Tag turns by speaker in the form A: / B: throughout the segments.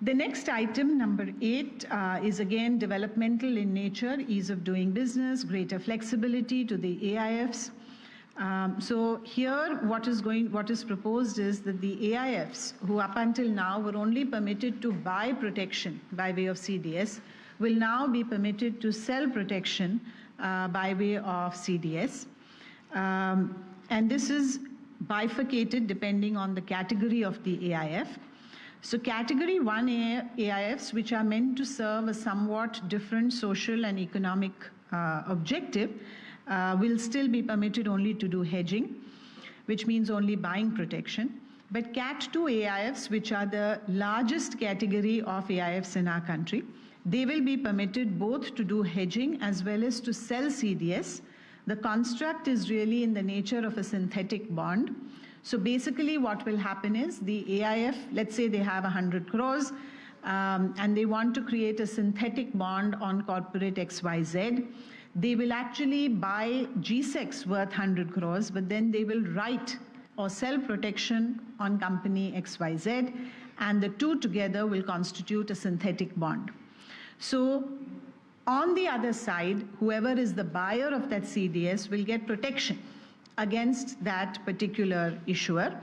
A: The next item, number 8, is again developmental in nature, ease of doing business, greater flexibility to the AIFs. So here what is proposed is that the AIFs, who up until now were only permitted to buy protection by way of CDS, will now be permitted to sell protection by way of CDS. And this is bifurcated depending on the category of the AIF. So category 1 AIFs, which are meant to serve a somewhat different social and economic objective, will still be permitted only to do hedging, which means only buying protection. But Cat 2 AIFs, which are the largest category of AIFs in our country, they will be permitted both to do hedging as well as to sell CDS. The construct is really in the nature of a synthetic bond. So basically what will happen is the AIF, let's say they have 100 crores and they want to create a synthetic bond on corporate XYZ. They will actually buy GSECs worth 100 crores, but then they will write or sell protection on company XYZ, and the two together will constitute a synthetic bond. So on the other side, whoever is the buyer of that CDS will get protection against that particular issuer.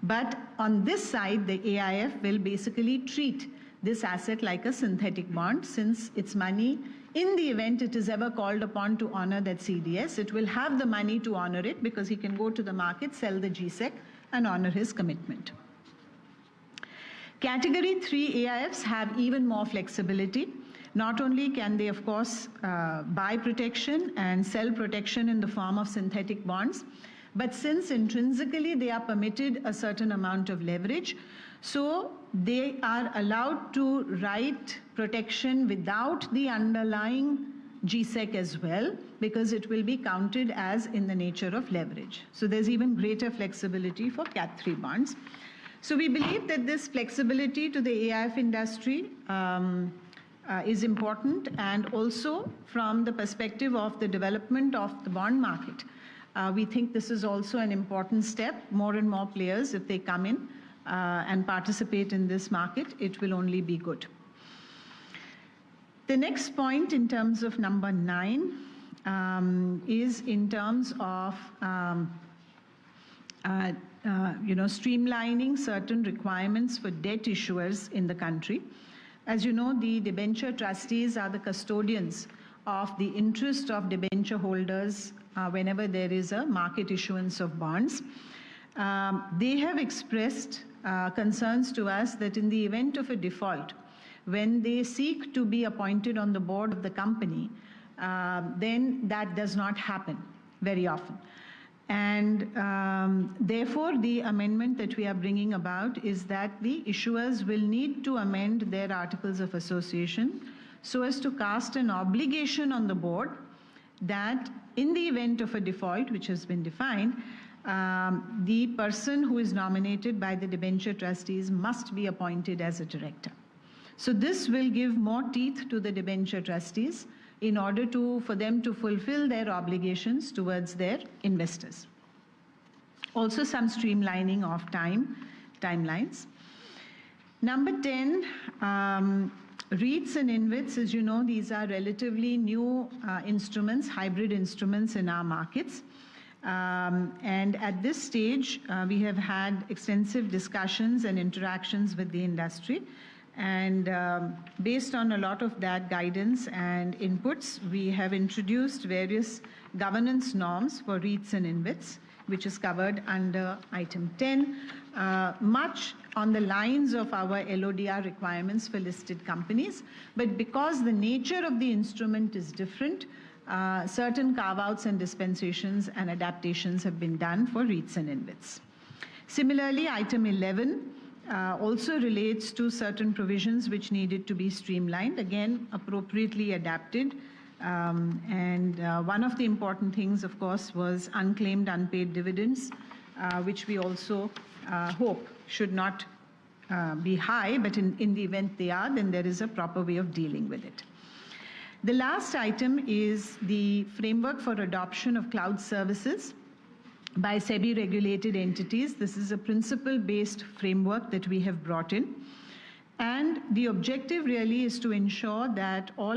A: But on this side, the AIF will basically treat this asset like a synthetic bond, since its money, in the event it is ever called upon to honor that CDS, it will have the money to honor it because he can go to the market, sell the GSEC and honor his commitment. Category 3 AIFs have even more flexibility. Not only can they, of course, buy protection and sell protection in the form of synthetic bonds, but since intrinsically they are permitted a certain amount of leverage, so they are allowed to write protection without the underlying GSEC as well, because it will be counted as in the nature of leverage. So there's even greater flexibility for Cat 3 bonds. So we believe that this flexibility to the AIF industry is important, and also from the perspective of the development of the bond market. We think this is also an important step. More and more players, if they come in and participate in this market, it will only be good. The next point in terms of number 9 is in terms of streamlining certain requirements for debt issuers in the country. As you know, the debenture trustees are the custodians of the interest of debenture holders whenever there is a market issuance of bonds. They have expressed concerns to us that in the event of a default, when they seek to be appointed on the board of the company, then that does not happen very often. And therefore, the amendment that we are bringing about is that the issuers will need to amend their articles of association so as to cast an obligation on the board that in the event of a default, which has been defined, the person who is nominated by the debenture trustees must be appointed as a director. So this will give more teeth to the debenture trustees in order for them to fulfill their obligations towards their investors. Also some streamlining of timelines. Number 10, REITs and InvITs, as you know, these are relatively new instruments, hybrid instruments in our markets. And at this stage, we have had extensive discussions and interactions with the industry. And based on a lot of that guidance and inputs, we have introduced various governance norms for REITs and InvITs, which is covered under item 10, much on the lines of our LODR requirements for listed companies. But because the nature of the instrument is different, certain carve-outs and dispensations and adaptations have been done for REITs and InvITs. Similarly, item 11 also relates to certain provisions which needed to be streamlined, again, appropriately adapted. One of the important things, of course, was unclaimed unpaid dividends, which we also hope should not be high, but in the event they are, then there is a proper way of dealing with it. The last item is the framework for adoption of cloud services. by SEBI regulated entities. This is a principle-based framework that we have brought in. And the objective really is to ensure that all